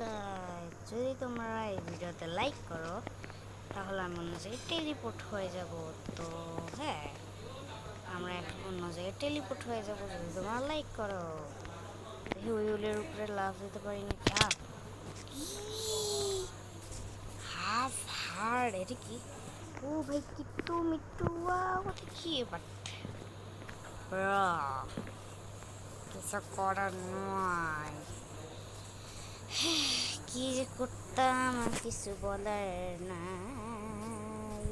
Guys, যদি তোমরা এই ভিডিওতে লাইক করো তাহলে আমি অন্য জায়গায় টেলিপোর্ট হয়ে যাব। তো হ্যাঁ, আমরা এখন অন্য জায়গায় টেলিপোর্ট হয়ে যাব যদি তোমরা লাইক করো। দেখি উইলের উপরে লাভ দিতে পারি না কি? হাফ হার্ড, এটা কি? ও ভাই, কিট্টু মিট্টু, ওটা কি? বাট কিছু করার নয়। কি যে করতাম আর কিছু বলার নাই।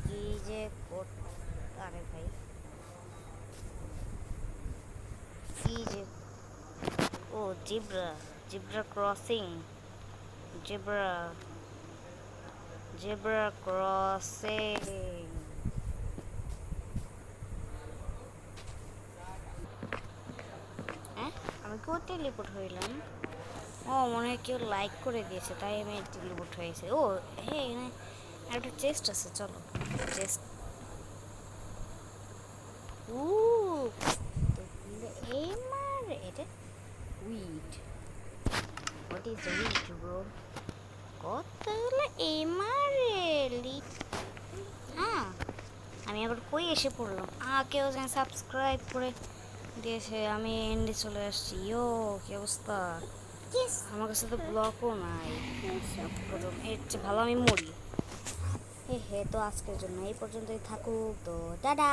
কি যে আরে ভাই, কি যে, ও zebra, zebra crossing, zebra, zebra crossing. আমি কেউ টেলিপোর্ট হইলাম? ও মনে হয় কেউ লাইক করে দিয়েছে তাই আমি টেলিপোর্ট হয়েছে। ও হ্যাঁ, এখানে একটা চেস্ট আছে, চলো চেস্ট। ও এই মার, এটা wheat. What is wheat bro? কতগুলো এমারেলি। হ্যাঁ, আমি আবার কই এসে পড়লাম? কেউ যেন সাবস্ক্রাইব করে দিয়েছে, আমি এন্ডে চলে আসছি। ইয়ো, কি অবস্থা? আমার কাছে তো ব্লকও নাই। এর চেয়ে ভালো আমি মরি। হে হে, তো আজকের জন্য এই পর্যন্তই থাকুক। তো টাটা।